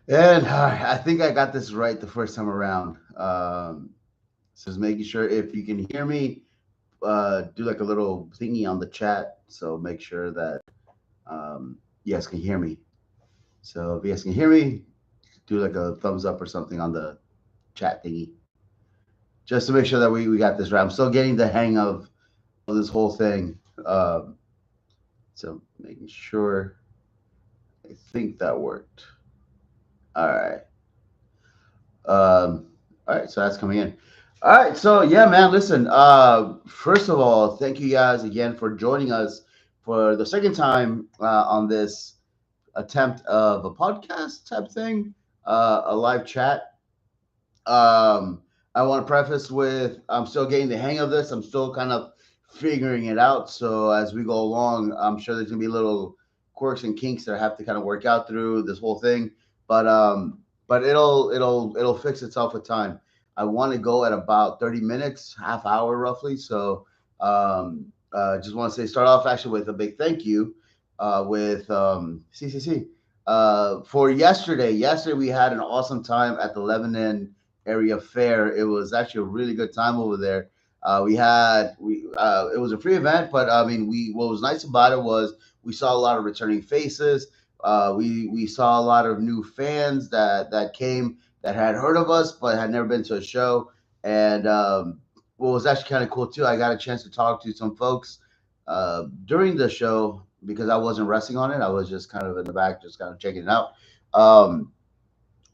And I think I got this right the first time around. So just making sure if you can hear me, do like a little thingy on the chat. So make sure that you guys can hear me. So if you guys can hear me, do like a thumbs up or something on the chat thingy, just to make sure that we got this right. I'm still getting the hang of this whole thing. Um, so making sure. I think that worked. All right. All right, so that's coming in. All right, so yeah, man. Listen. First of all, thank you guys again for joining us for the second time on this attempt of a podcast type thing, a live chat. Um, I want to preface with I'm still getting the hang of this. I'm still kind of figuring it out. So as we go along, I'm sure there's gonna be little quirks and kinks that I have to kind of work out through this whole thing. But it'll fix itself with time. I want to go at about 30 minutes, half hour roughly. So just want to say start off actually with a big thank you with CCC for yesterday. Yesterday we had an awesome time at the Lebanon area fair. It was actually a really good time over there. We it was a free event, but I mean we what was nice about it was we saw a lot of returning faces. We saw a lot of new fans that came that had heard of us but had never been to a show. And what was actually kind of cool too, I got a chance to talk to some folks during the show because I wasn't resting on it. I was just kind of in the back, just kind of checking it out. Um,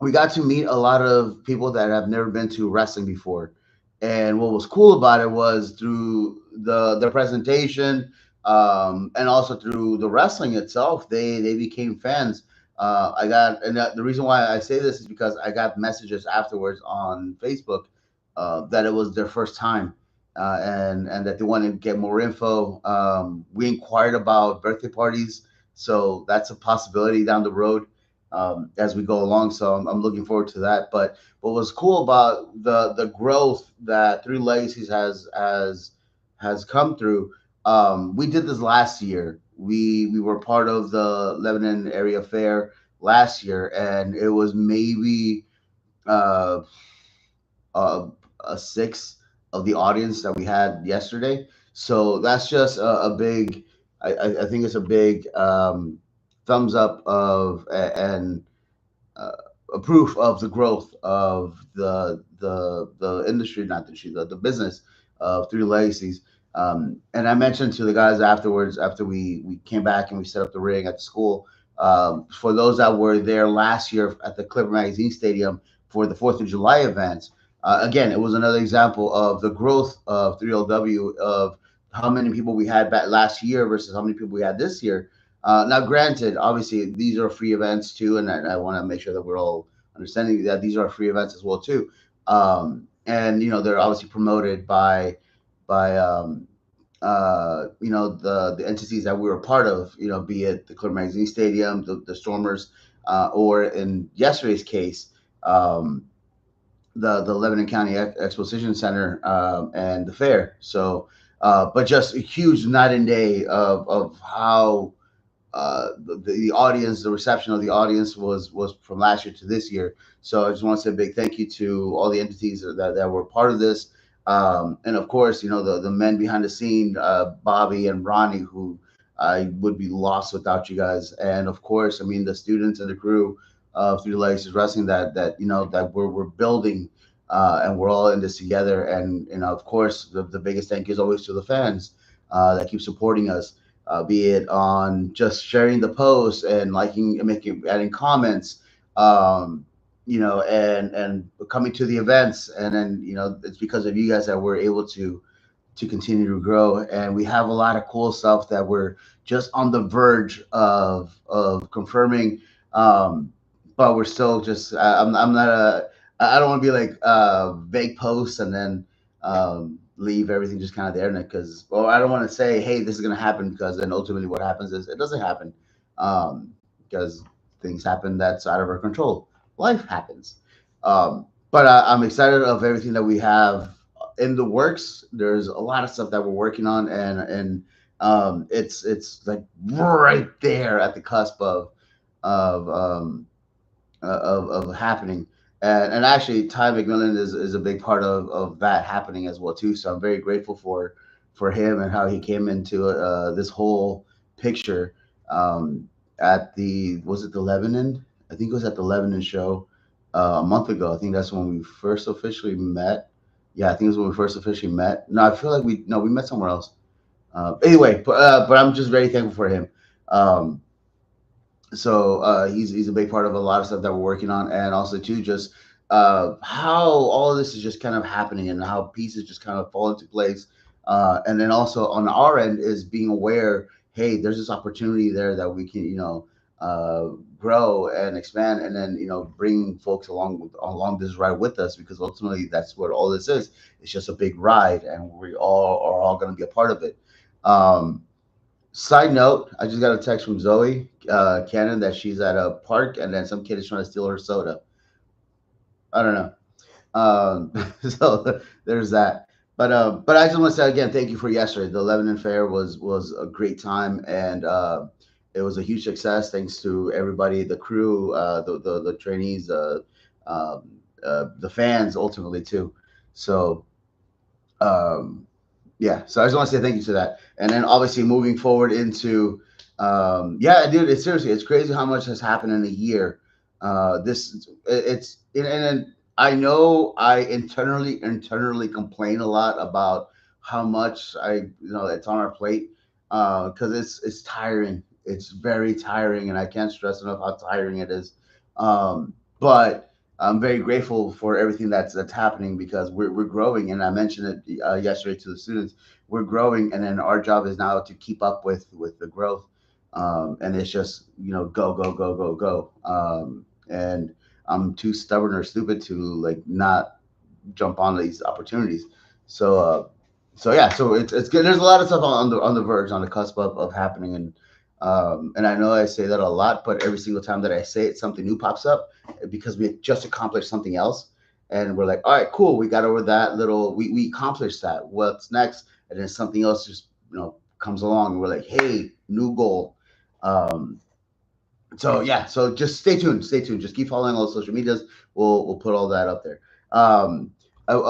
we got to meet a lot of people that have never been to wrestling before. And what was cool about it was through the presentation, and also through the wrestling itself, they became fans. I got and the reason why I say this is because I got messages afterwards on Facebook that it was their first time, and that they wanted to get more info. We inquired about birthday parties, so that's a possibility down the road as we go along. So I'm looking forward to that. But what was cool about the growth that Three Legacies has come through. We did this last year. We were part of the Lebanon area fair last year, and it was maybe uh, uh, a sixth of the audience that we had yesterday. So that's just a big. I think it's a big thumbs up of and uh, a proof of the growth of the industry, not the industry, the business of Three Legacies. And I mentioned to the guys afterwards, after we came back and we set up the ring at the school, for those that were there last year at the Clipper Magazine Stadium for the Fourth of July event. Again, it was another example of the growth of 3LW of how many people we had back last year versus how many people we had this year. Now, granted, obviously these are free events too, and I want to make sure that we're all understanding that these are free events as well too. And you know they're obviously promoted by the entities that we were a part of. You know, be it the Clear Magazine Stadium, the Stormers, or in yesterday's case, um, the Lebanon County Exposition Center and the fair. So, but just a huge night and day of how the audience, the reception of the audience was from last year to this year. So I just want to say a big thank you to all the entities that were part of this. And of course, you know, the men behind the scene, Bobby and Ronnie, who I would be lost without you guys. And of course, I mean, the students and the crew of Three Legs Wrestling that, you know, that we're building and we're all in this together. And, you know, of course, the biggest thank you is always to the fans that keep supporting us, be it on just sharing the post and liking and making adding comments, you know, and coming to the events, and then you know it's because of you guys that we're able to continue to grow, and we have a lot of cool stuff that we're just on the verge of confirming, but we're still just I'm not a I don't want to be like vague posts and then leave everything just kind of there because or I don't want to say hey this is going to happen because then ultimately what happens is it doesn't happen um, because things happen that's out of our control. Life happens. But I'm excited of everything that we have in the works. There's a lot of stuff that we're working on, and it's like right there at the cusp of of happening. And actually, Ty McMillan is a big part of that happening as well too. So I'm very grateful for him and how he came into this whole picture at the was it the Lebanon? I think it was at the Lebanon show a month ago. I think that's when we first officially met. Yeah, I think it was when we first officially met. No, I feel like we met somewhere else. Anyway, but I'm just very thankful for him. Um, he's a big part of a lot of stuff that we're working on, and also too just how all of this is just kind of happening and how pieces just kind of fall into place. And then also on our end is being aware, hey, there's this opportunity there that we can uh, grow and expand, and then bring folks along this ride with us, because ultimately that's what all this is. It's just a big ride, and we all are all going to be a part of it. Um, Side note, I just got a text from Zoe Cannon that she's at a park and then some kid is trying to steal her soda. I don't know. So there's that. But I just want to say again, thank you for yesterday. The Lebanon Fair was a great time, and it was a huge success. Thanks to everybody, the crew, the trainees, the fans, ultimately too. So um, yeah, so I just want to say thank you to that. And then obviously moving forward into, yeah, dude, it's seriously, it's crazy how much has happened in a year. And I know I internally complain a lot about how much it's on our plate, because it's tiring. It's very tiring, and I can't stress enough how tiring it is. But I'm very grateful for everything that's happening, because we're growing, and I mentioned it yesterday to the students. We're growing, and then our job is now to keep up with the growth. And it's just go go go go go. And I'm too stubborn or stupid to like not jump on these opportunities. So yeah, so it's good. There's a lot of stuff on the verge, on the cusp of happening, and I know I say that a lot, but every single time that I say it, something new pops up, because we just accomplished something else, and we're like, all right, cool, we got over that little, we accomplished that. What's next? And then something else just comes along, and we're like, hey, new goal. Um, so yeah, so just stay tuned, just keep following all the social medias. We'll put all that up there. I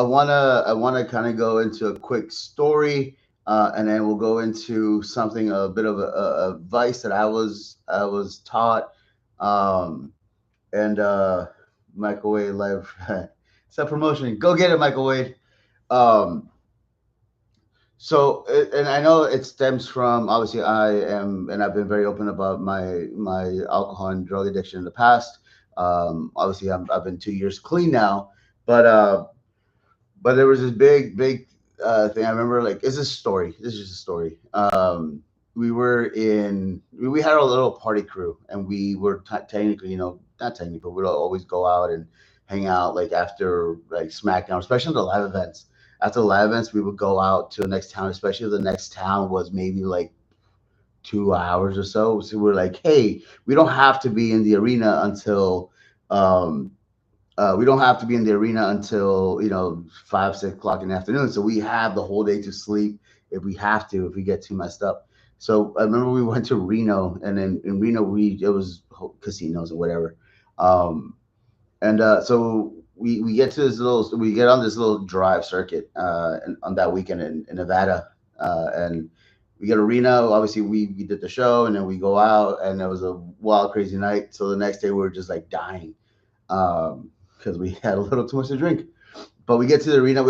wanna kind of go into a quick story, and then we'll go into something, a bit of a advice that I was taught. um and Michael Wade live. It's a promotion, go get it, Michael Wade. um and I know it stems from, obviously, and I've been very open about my alcohol and drug addiction in the past. Obviously, I've been 2 years clean now, but there was this big thing. I remember, like, it's a story. This is just a story. We had a little party crew, and we were technically, not technically, but we'd always go out and hang out, like, after, like, SmackDown, especially the live events. After the live events, we would go out to the next town, especially if the next town was maybe like 2 hours or so. So we're like, hey, we don't have to be in the arena until um, we don't have to be in the arena until 5, 6 o'clock in the afternoon. So we have the whole day to sleep if we have to, if we get too messed up. So I remember we went to Reno, and then in Reno it was casinos or whatever. Um, and so we get on this little drive circuit on that weekend in Nevada, and we get to Reno. Obviously, we did the show, and then we go out, and it was a wild, crazy night. So the next day we were just like dying, because we had a little too much to drink. But we get to the arena.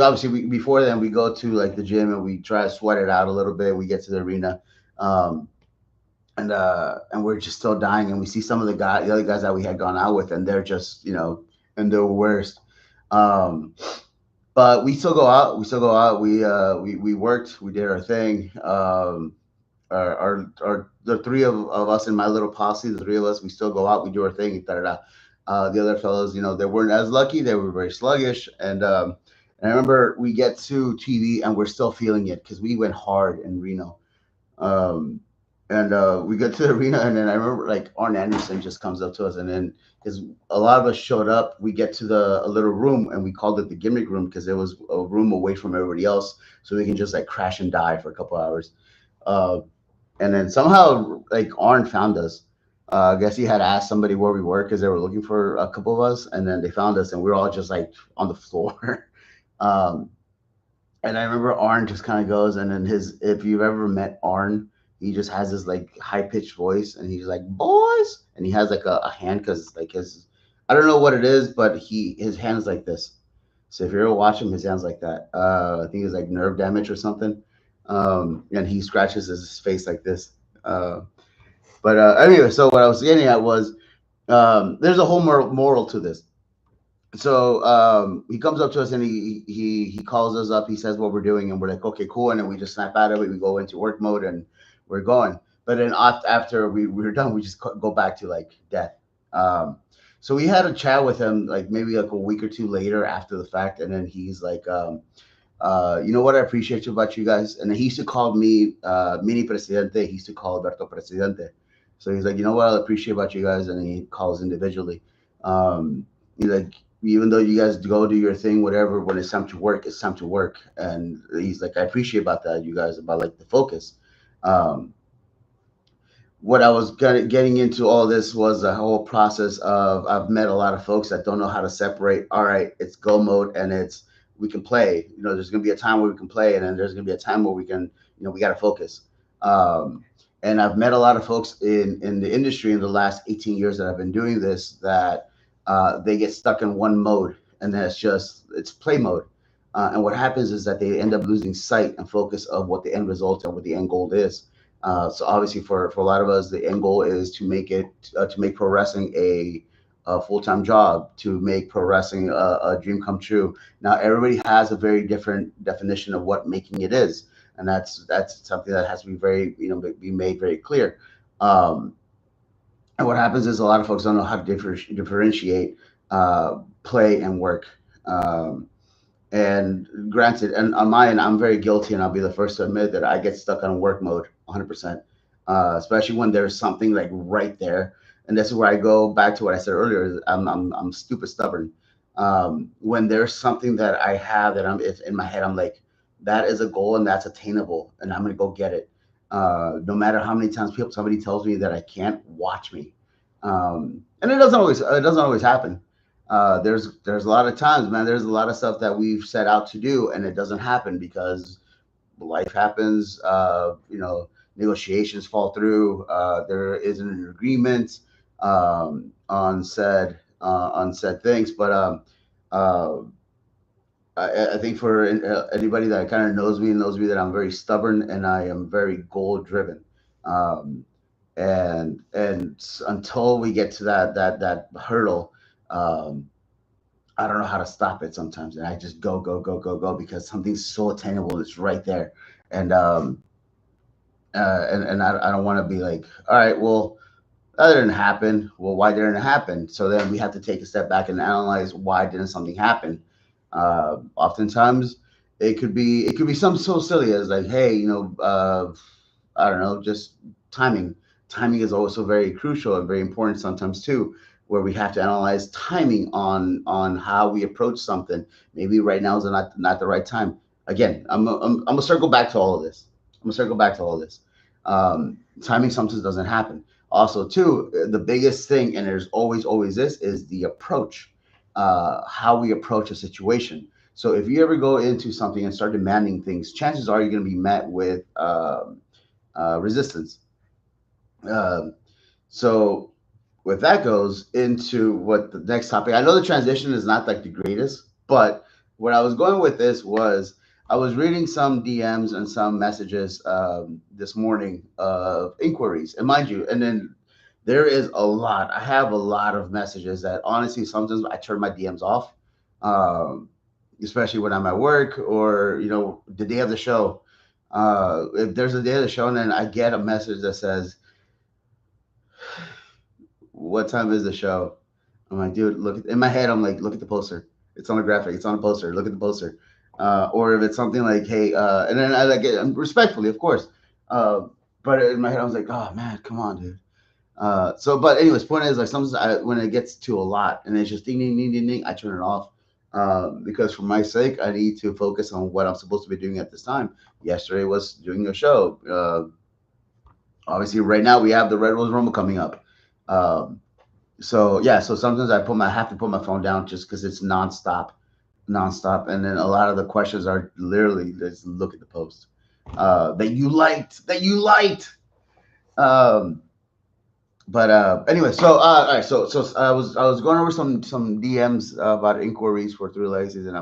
Before then we go to like the gym, and we try to sweat it out a little bit. We get to the arena, um, and we're just still dying. And we see some of the other guys that we had gone out with, and they're just and they're worst. Um, but we still go out. We still go out. We worked. We did our thing. The three of us in my little posse, the three of us, we still go out. We do our thing. Da, da, da. The other fellows, they weren't as lucky. They were very sluggish. And I remember we get to TV, and we're still feeling it because we went hard in Reno. Um, and we get to the arena, and then I remember, like, Arn Anderson just comes up to us, and then because a lot of us showed up, we get to the a little room, and we called it the gimmick room because it was a room away from everybody else, so we can just like crash and die for a couple hours. Uh, and then somehow, like, Arn found us, I guess he had asked somebody where we were because they were looking for a couple of us, and then they found us, and we were all just like on the floor. um, and I remember Arn just kind of goes, and then his, if you've ever met Arn, he just has this like high pitched voice, and he's like, "Boys," and he has like a hand because like his, I don't know what it is, but his hand is like this. So if you ever watch him, his hand's like that. I think it's like nerve damage or something. And he scratches his face like this. But anyway, so what I was getting at was there's a whole moral to this. So he comes up to us and he calls us up. He says what we're doing, and we're like, okay, cool. And then we just snap out of it. We go into work mode and we're going. But then after we're done, we just go back to like death. Um, so we had a chat with him like maybe like a week or two later after the fact, and then he's like, you know what I appreciate about you guys? And then he used to call me Mini Presidente. He used to call Alberto Presidente. So he's like, you know what I appreciate about you guys? And he calls individually. He's like, even though you guys go do your thing, whatever, when it's time to work, it's time to work. And he's like, I appreciate about that, you guys, about like the focus. Um, what I was getting into all this was the whole process of I've met a lot of folks that don't know how to separate. All right, it's go mode and it's we can play. You know, there's gonna be a time where we can play, and then there's gonna be a time where we can, you know, we gotta focus. Um, and I've met a lot of folks in the industry in the last 18 years that I've been doing this that they get stuck in one mode, and then it's play mode. And what happens is that they end up losing sight and focus of what the end result and what the end goal is. So obviously, for a lot of us, the end goal is to make it to make pro wrestling a full time job, to make pro wrestling a dream come true. Now, everybody has a very different definition of what making it is, and that's something that has to be very be made very clear. Um, and what happens is a lot of folks don't know how to differentiate play and work. And granted, and on my end, I'm very guilty, and I'll be the first to admit that I get stuck on work mode 100%, especially when there's something like right there. And this is where I go back to what I said earlier. I'm stupid stubborn. When there's something that I have that it's in my head, I'm like, that is a goal and that's attainable, and I'm gonna go get it. No matter how many times somebody tells me that I can't, watch me. And it doesn't always happen. There's a lot of times, man. There's a lot of stuff that we've set out to do, and it doesn't happen because life happens. Negotiations fall through. There isn't an agreement on said things. But uh, I think for anybody that kind of knows me that I'm very stubborn and I am very goal driven. Um, and until we get to that hurdle, um, I don't know how to stop it sometimes, and I just go, go, go, go, go because something's so attainable. It's right there, and I don't want to be like, all right, well, that didn't happen. Well, why didn't it happen? So then we have to take a step back and analyze why didn't something happen. Oftentimes, it could be something so silly as like, hey, I don't know, just timing. Timing is also very crucial and very important sometimes too, where we have to analyze timing on how we approach something. Maybe right now is not the right time. Again, I'm gonna circle back to all of this. I'm gonna circle back to all of this. Timing sometimes doesn't happen. Also, too, the biggest thing, and there's always this, is the approach, how we approach a situation. So if you ever go into something and start demanding things, chances are you're going to be met with resistance. Um, so with that goes into what the next topic. I know the transition is not like the greatest, but where I was going with this was I was reading some DMs and some messages this morning of inquiries, and mind you, and then there is a lot. I have a lot of messages that honestly sometimes I turn my DMs off, um, especially when I'm at work or the day of the show. If there's a day of the show and then I get a message that says, what time is the show? I'm like, dude, look in my head. I'm like, look at the poster. It's on a graphic. It's on a poster. Look at the poster. Or if it's something like, hey, and then I like it respectfully, of course. Uh, but in my head, I was like, oh man, come on, dude. But anyways, point is like sometimes when it gets to a lot and it's just ding ding ding ding ding, I turn it off because for my sake, I need to focus on what I'm supposed to be doing at this time. Yesterday was doing a show. Obviously, right now we have the Red Rose Rumble coming up. Um, so yeah, so sometimes I have to put my phone down just because it's nonstop, and then a lot of the questions are literally just look at the post that you liked. Um, but anyway, so all right, so I was going over some DMs about inquiries for three legacies, and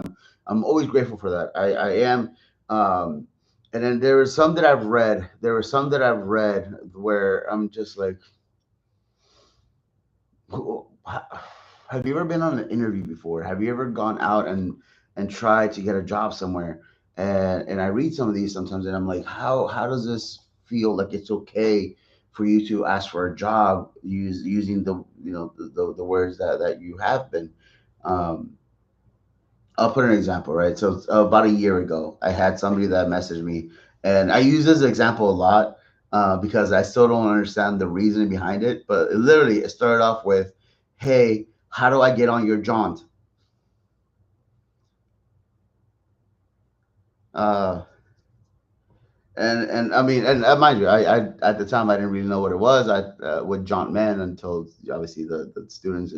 I'm always grateful for that. I am. Um, and then there are some that I've read. There were some that I've read where I'm just like, who- have you ever been on an interview before? Have you ever gone out and tried to get a job somewhere? And I read some of these sometimes, and I'm like, how does this feel like it's okay for you to ask for a job using the the words that you have been. Um, I'll put an example, right? So about a year ago, I had somebody that messaged me, and I use this example a lot because I still don't understand the reasoning behind it. But literally, it started off with, "Hey, how do I get on your jaunt?" Uh, and I mean, and mind you, I at the time I didn't really know what it was. I what jaunt meant until obviously the students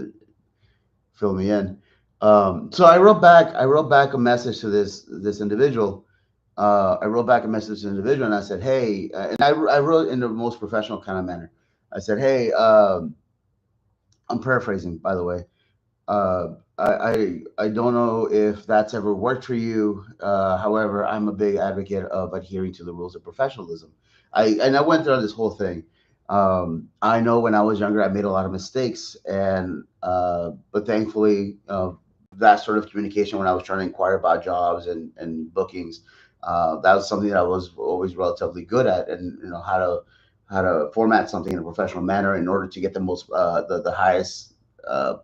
fill me in. So I wrote back a message to this individual. I wrote back a message to the individual and I said, hey, and I wrote in the most professional kind of manner. I said, hey, I'm paraphrasing, by the way. I don't know if that's ever worked for you. However, I'm a big advocate of adhering to the rules of professionalism. I went through this whole thing. I know when I was younger, I made a lot of mistakes, and but thankfully, that sort of communication when I was trying to inquire about jobs and bookings, that was something that I was always relatively good at, and how to format something in a professional manner in order to get the most the highest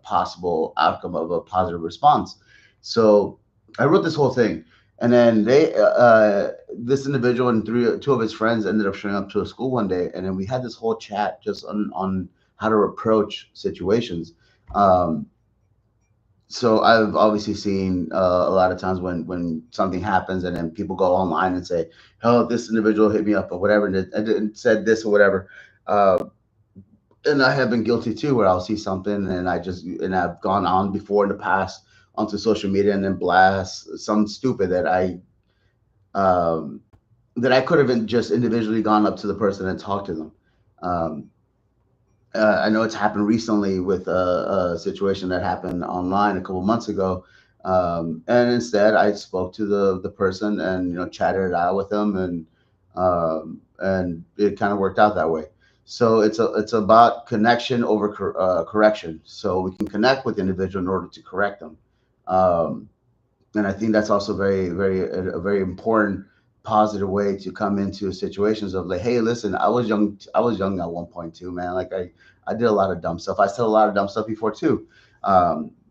possible outcome of a positive response. So I wrote this whole thing, and then this individual and two of his friends ended up showing up to a school one day, and then we had this whole chat just on how to approach situations. Um, so I've obviously seen a lot of times when something happens and then people go online and say, "Oh, this individual hit me up or whatever, and said this or whatever." Uh, and I have been guilty too, where I'll see something and I've gone on before in the past onto social media and then blast some stupid um, that I could have just individually gone up to the person and talked to them. Um, I know it's happened recently with a situation that happened online a couple months ago, and instead I spoke to the person and chatted it out with them, and it kind of worked out that way. So it's about connection over correction. So we can connect with the individual in order to correct them. Um, and I think that's also a very important positive way to come into situations of like, hey, listen, I was young at one point too, man. Like I did a lot of dumb stuff. I said a lot of dumb stuff before too.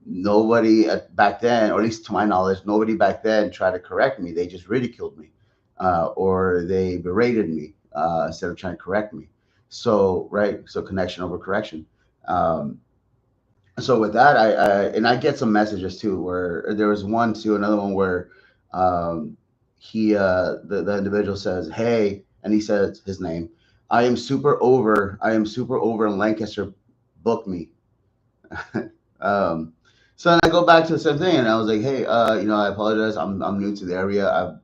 Nobody back then, or at least to my knowledge, nobody back then tried to correct me. They just ridiculed me, or they berated me instead of trying to correct me. So right, so connection over correction. Um, so with that, I get some messages too where there was another one where he the individual says, hey, and he says his name, I am super over in Lancaster, book me. um so then I go back to the same thing and I was like, hey, I apologize, I'm new to the area.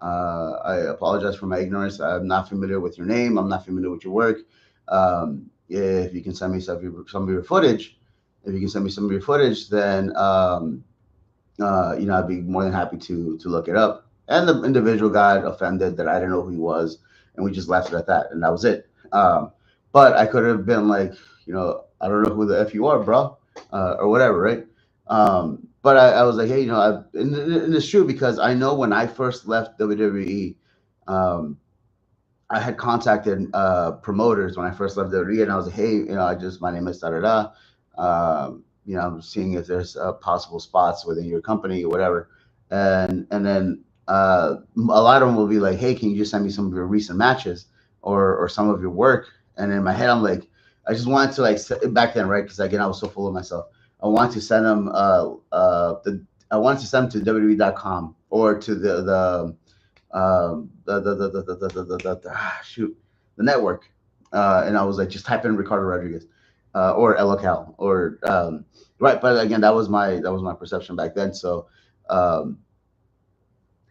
I apologize for my ignorance. I'm not familiar with your name. I'm not familiar with your work. If you can send me some of your footage, if you can send me some of your footage, then I'd be more than happy to look it up. And the individual got offended that I didn't know who he was, and we just left it at that, and that was it. But I could have been like, I don't know who the f you are, bro, or whatever, right? But I was like, hey, and it's true because I know when I first left WWE, um, I had contacted promoters when I first left WWE, and I was like, hey, my name is da da da. I'm seeing if there's possible spots within your company or whatever. And then a lot of them will be like, hey, can you just send me some of your recent matches or some of your work? And in my head, I'm like, I just wanted to back then, right? Because again, I was so full of myself. I wanted to send them I wanted to send them to WWE.com or to shoot, the network. And I was like, just type in Ricardo Rodriguez. or LOCal, or right. But again, that was my perception back then. So, um,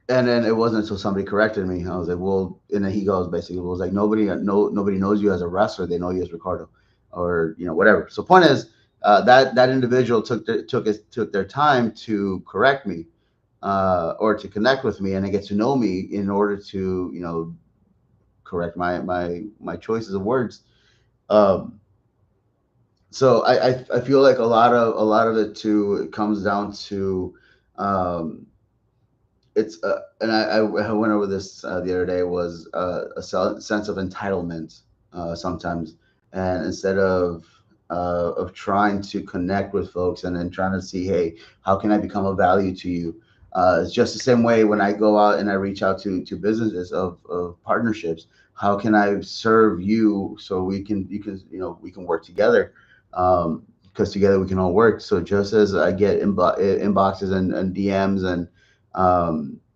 and then it wasn't until somebody corrected me. I was like, well, and then he goes basically, it was like nobody knows you as a wrestler. They know you as Ricardo, or whatever. So point is, that individual took their time to correct me, or to connect with me and then get to know me in order to correct my choices of words. Um, so I feel like a lot of it too, it comes down to, um, it's and I went over this the other day, was sense of entitlement sometimes. And instead of trying to connect with folks and then trying to see, hey, how can I become of value to you? It's just the same way when I go out and I reach out to businesses of partnerships. How can I serve you so we can work together? Because together we can all work. So just as I get inboxes and DMs and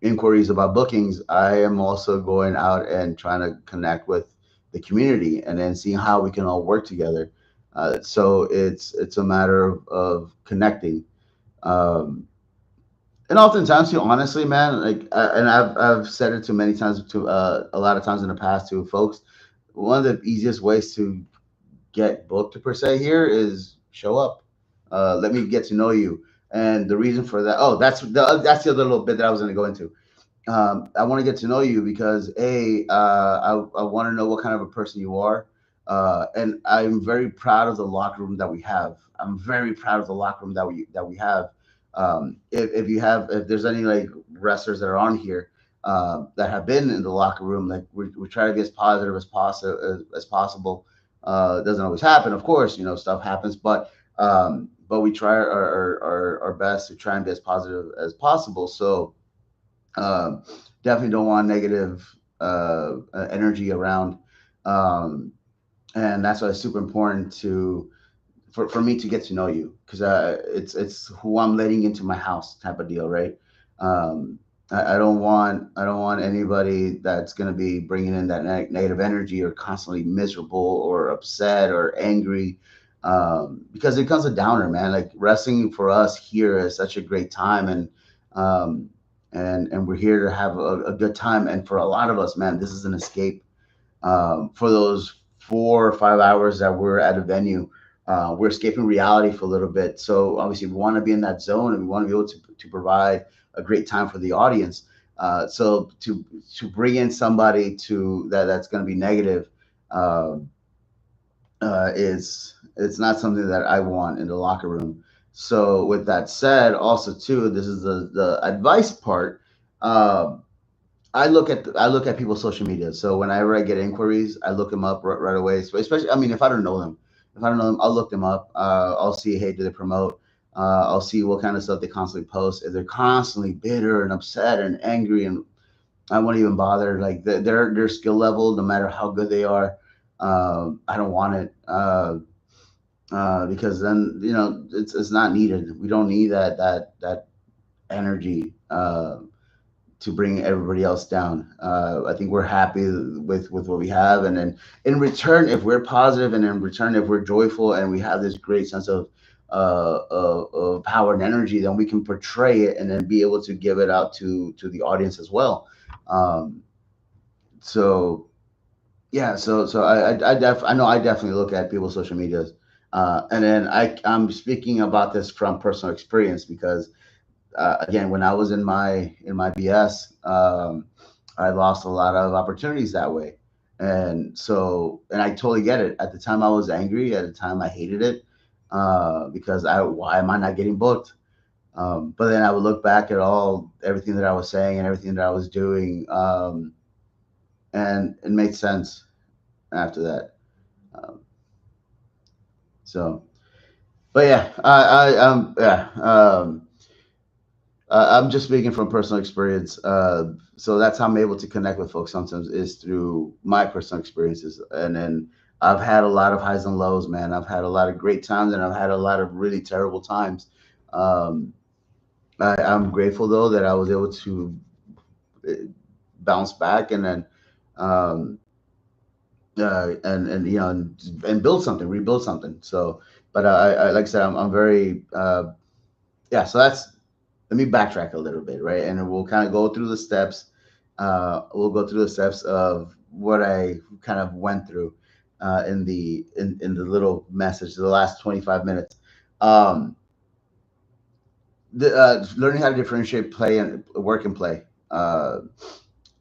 inquiries about bookings, I am also going out and trying to connect with the community and then seeing how we can all work together. So it's a matter of connecting. Um, and oftentimes, too, honestly, man, like, and I've said it to many times, to a lot of times in the past to folks. One of the easiest ways to get booked per se here is show up. Let me get to know you. And the reason for that, oh, that's the other little bit that I was going to go into. I want to get to know you because I want to know what kind of a person you are, and I'm very proud of the locker room that we have. I'm very proud of the locker room that we have. If there's any like wrestlers that are on here that have been in the locker room, like we try to be as positive as possible. It doesn't always happen, of course. Stuff happens, but we try our best to try and be as positive as possible. So, um, definitely don't want negative energy around. Um, and that's why it's super important for me to get to know you, because it's who I'm letting into my house type of deal, right? Um, I don't want anybody that's going to be bringing in that negative energy or constantly miserable or upset or angry, because it becomes a downer, man. Like, wrestling for us here is such a great time, um, and we're here to have a good time. And for a lot of us, man, this is an escape, for those 4 or 5 hours that we're at a venue. We're escaping reality for a little bit. So obviously, we want to be in that zone and we want to be able to provide a great time for the audience. So to bring in somebody that's going to be negative, um, is it's not something that I want in the locker room. So with that said, also too, this is the advice part. Um, I look at people's social media. So whenever I get inquiries, I look them up right away. So especially, I mean, if I don't know them, I'll look them up. I'll see, hey, do they promote? I'll see what kind of stuff they constantly post. If they're constantly bitter and upset and angry, and I won't even bother. Like, their skill level, no matter how good they are, I don't want it, because then it's not needed. We don't need that energy. To bring everybody else down. I think we're happy with what we have, and then in return, if we're positive, and in return, if we're joyful, and we have this great sense of power and energy, then we can portray it and then be able to give it out to the audience as well. Um, so yeah, so I know I definitely look at people's social medias, and then I'm speaking about this from personal experience because, again, when I was in my BS, I lost a lot of opportunities that way. And I totally get it. At the time, I was angry. At the time, I hated it, because why am I not getting booked? But then I would look back at everything that I was saying and everything that I was doing, and it made sense after that. Um, so, but yeah, yeah. I'm just speaking from personal experience. So that's how I'm able to connect with folks sometimes, is through my personal experiences. And then I've had a lot of highs and lows, man. I've had a lot of great times and I've had a lot of really terrible times. Um, I'm grateful though that I was able to uh, bounce back, and then, um, and and build something, rebuild something. So, but I like I said, I'm very yeah. So that's let me backtrack a little bit, right? And we'll kind of go through the steps. We'll go through the steps of what I kind of went through in the little message, the last 25 minutes. Um, Learning how to differentiate play and work and play.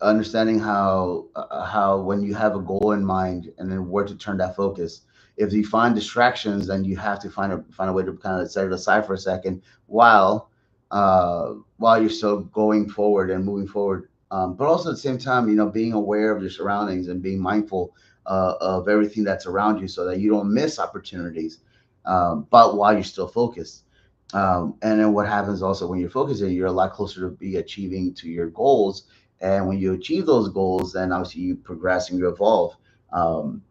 Understanding how when you have a goal in mind and then where to turn that focus. If you find distractions, then you have to find a way to kind of set it aside for a second while you're still going forward and moving forward. But also at the same time, being aware of your surroundings and being mindful of everything that's around you, so that you don't miss opportunities. But while you're still focused. And then what happens also when you're focusing, you're a lot closer to be achieving to your goals, and when you achieve those goals, then obviously you progress and you evolve. Um,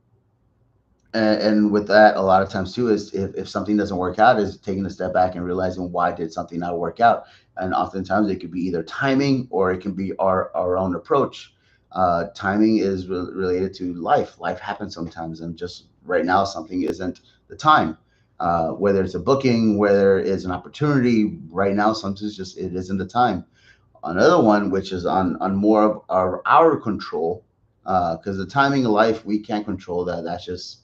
and with that, a lot of times too is if something doesn't work out, is taking a step back and realizing why did something not work out. And oftentimes it could be either timing or it can be our own approach. Timing is related to life. Life happens sometimes, and just right now something isn't the time. Whether it's a booking, whether it's an opportunity, right now sometimes just it isn't the time. Another one, which is on more of our control, because the timing of life we can't control that. That's just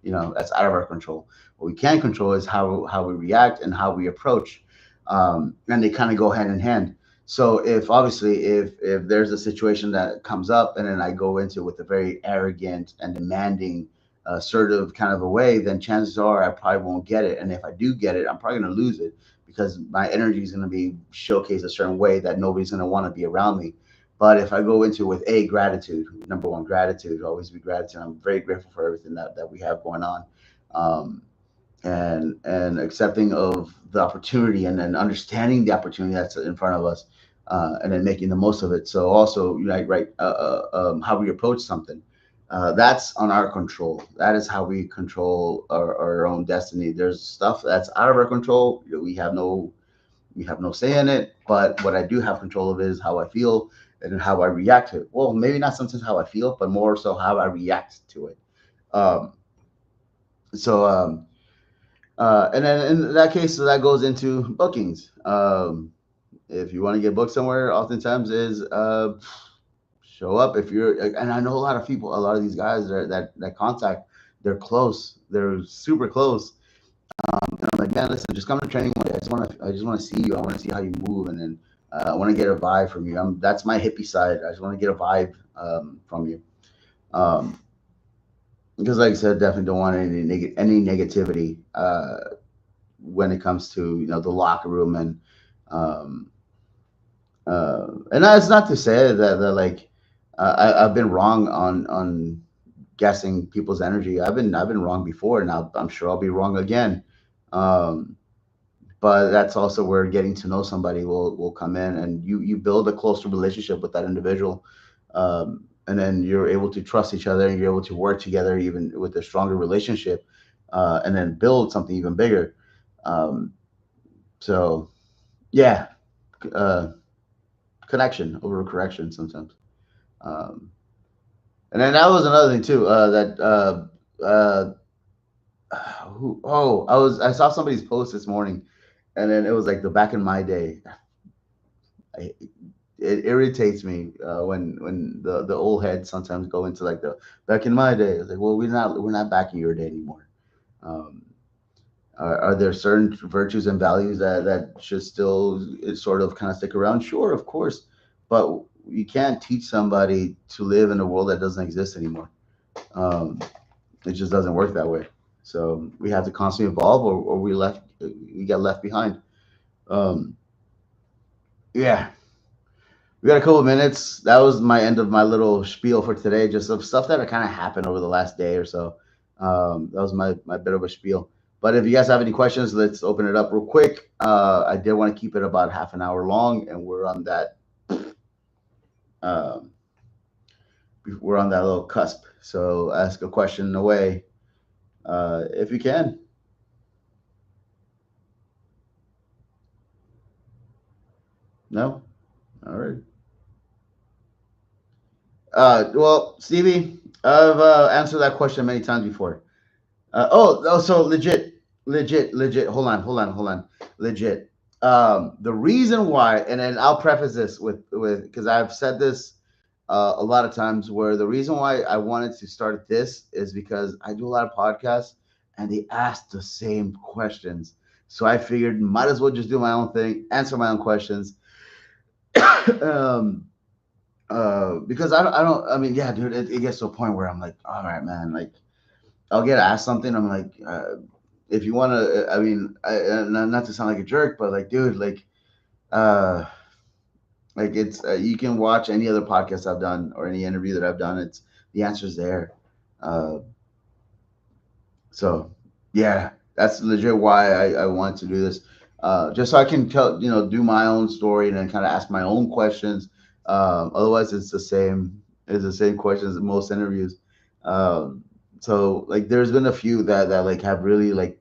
that's out of our control. What we can control is how we react and how we approach, and they kind of go hand in hand. So if obviously if there's a situation that comes up and then I go into it with a very arrogant and demanding, assertive kind of a way, then chances are I probably won't get it. And if I do get it, I'm probably going to lose it because my energy is going to be showcased a certain way that nobody's going to want to be around me. But if I go into it with gratitude, number one, gratitude, always be gratitude. I'm very grateful for everything that we have going on, um, and accepting of the opportunity and then understanding the opportunity that's in front of us, and then making the most of it. So also, right, how we approach something. That's on our control. That is how we control our own destiny. There's stuff that's out of our control. We have no say in it. But what I do have control of is how I feel and how I react to it. Well, maybe not sometimes how I feel, but more so how I react to it. Um, so and then in that case, so that goes into bookings. If you want to get booked somewhere, oftentimes is show up. If you're, and I know a lot of people, a lot of these guys that contact, they're close, they're super close. And I'm like, man, listen, just come to training one day. I just want to see you. I want to see how you move, and then I want to get a vibe from you. That's my hippie side. I just want to get a vibe from you. Um, because, like I said, definitely don't want any negativity when it comes to the locker room um, and that's not to say that like I've been wrong on guessing people's energy. I've been wrong before, and I'm sure I'll be wrong again. Um, but that's also where getting to know somebody will come in, and you build a closer relationship with that individual, and then you're able to trust each other, and you're able to work together even with a stronger relationship, and then build something even bigger. um, so yeah, uh, connection over correction sometimes. um, and then that was another thing too, that I saw somebody's post this morning, and then it was like the back in my day. I, it irritates me when the old heads sometimes go into like the back in my day. It's like, well, we're not back in your day anymore. Um, are there certain virtues and values that should still sort of kind of stick around? Sure, of course, but you can't teach somebody to live in a world that doesn't exist anymore. Um, it just doesn't work that way. So we have to constantly evolve, or we get left behind. Um, yeah, we got a couple of minutes. That was my end of my little spiel for today, just of stuff that kind of happened over the last day or so. That was my bit of a spiel. But if you guys have any questions, let's open it up real quick. I did want to keep it about half an hour long, and um, we're on that little cusp. So ask a question away, if you can. No, all right. Well, Stevie, I've answered that question many times before. So legit. Hold on. Legit. The reason why, and then I'll preface this with because I've said this a lot of times, where the reason why I wanted to start this is because I do a lot of podcasts and they ask the same questions. So I figured might as well just do my own thing, answer my own questions. um, because I don't. I mean, yeah, dude, it gets to a point where I'm like, all right, man, like I'll get asked something. I'm like, if you want to, I mean, not to sound like a jerk, but like, dude, uh, like it's you can watch any other podcast I've done or any interview that I've done. It's the answer's there. Uh, so yeah, that's legit why I wanted to do this. Just so I can tell, do my own story and then kind of ask my own questions. Otherwise, it's the same questions in most interviews. Um, so like, there's been a few that like have really like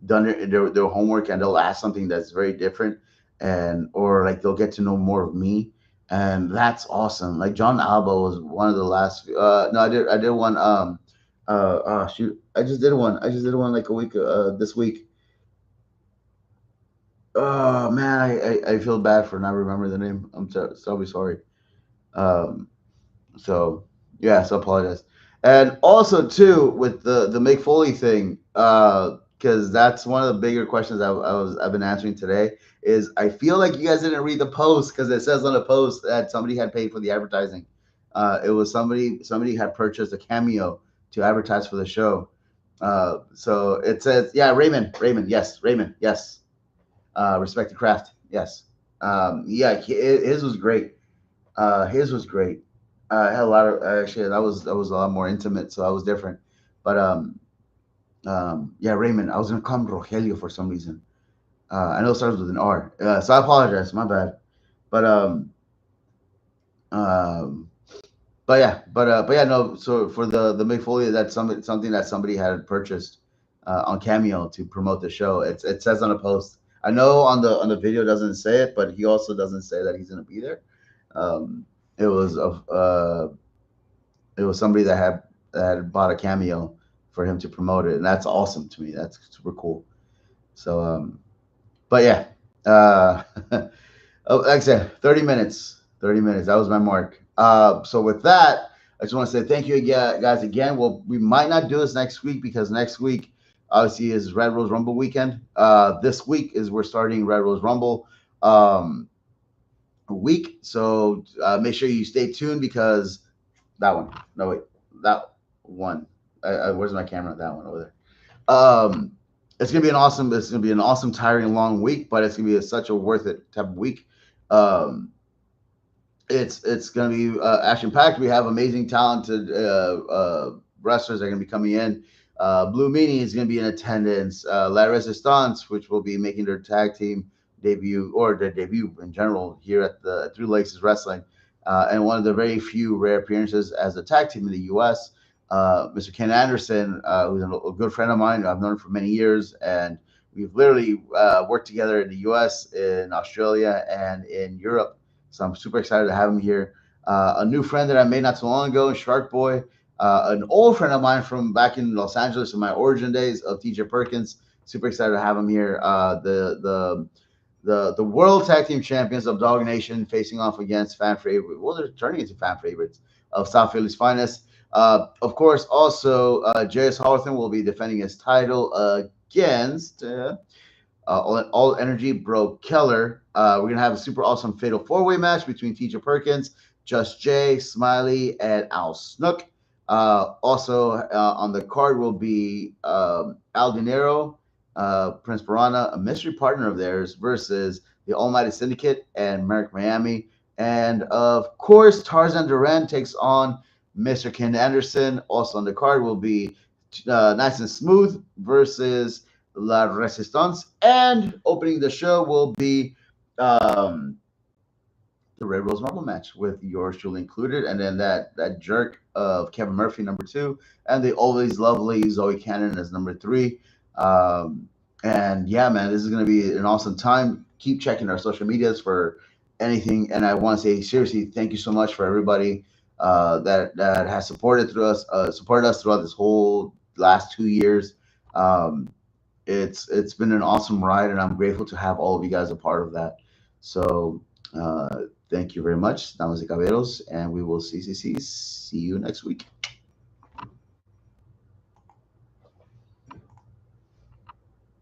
done their homework and they'll ask something that's very different, and or like they'll get to know more of me, and that's awesome. Like John Alba was one of the last. No, I did one. Shoot, I just did one like a week. This week. Oh man, I feel bad for not remembering the name. So sorry. Um, So yeah, so apologize. And also too with the Mick Foley thing, because that's one of the bigger questions I've been answering today. Is I feel like you guys didn't read the post because it says on the post that somebody had paid for the advertising. It was somebody had purchased a cameo to advertise for the show. So it says, yeah, Raymond, yes, Raymond, yes, respect the craft, yes, yeah, his was great. His was great. I had a lot of actually that was a lot more intimate, so that was different. But yeah, Raymond. I was gonna call him Rogelio for some reason. I know it starts with an R, so I apologize. My bad. But um, but yeah, no. So for the McFoley, that's something that somebody had purchased on Cameo to promote the show. It says on a post. I know on the video it doesn't say it, but he also doesn't say that he's gonna be there. Um, it was it was somebody that had bought a cameo for him to promote it, and that's awesome to me. That's super cool. So, but yeah, oh, like I said, 30 minutes. 30 minutes. That was my mark. So with that, I just want to say thank you again, guys. Again, well, we might not do this next week because next week obviously is Red Rose Rumble weekend. This week is we're starting Red Rose Rumble. Week. So make sure you stay tuned because that one. No wait, that one. Where's my camera? That one over there. It's gonna be an awesome. It's gonna be an awesome, tiring, long week, but it's gonna be such a worth it type of week. Um, it's going to be action packed. We have amazing, talented wrestlers that are going to be coming in. Blue Meanie is going to be in attendance. La Resistance, which will be making their tag team debut or their debut in general here at the Thru Lakes Wrestling, and one of the very few rare appearances as a tag team in the U.S. Mr. Ken Anderson, who's a good friend of mine. I've known him for many years, and we've literally worked together in the U.S., in Australia, and in Europe. So I'm super excited to have him here. A new friend that I made not so long ago, Shark Boy, an old friend of mine from back in Los Angeles in my origin days of TJ Perkins. Super excited to have him here. The world tag team champions of Dog Nation facing off against fan favorite. Well, they're turning into fan favorites of South Philly's finest. Of course, also J.S. Hawthorne will be defending his title against all energy bro Keller. We're gonna have a super awesome fatal four-way match between Teacher Perkins, Just Jay, Smiley, and Al Snook. Also on the card will be Al Dinero, Prince Piranha, a mystery partner of theirs, versus the Almighty Syndicate and Merrick Miami. And of course, Tarzan Duran takes on Mr. Ken Anderson. Also on the card will be Nice and Smooth versus La Resistance. And opening the show will be um, the Red Rose Rumble match with yours truly included, and then that jerk of Kevin Murphy number 2, and the always lovely Zoe Cannon as number 3. And yeah, man, this is gonna be an awesome time. Keep checking our social medias for anything, and I want to say seriously, thank you so much for everybody that has supported us throughout this whole last 2 years. Um, it's been an awesome ride, and I'm grateful to have all of you guys a part of that. So thank you very much, Damas y Caballeros, and we will see you next week.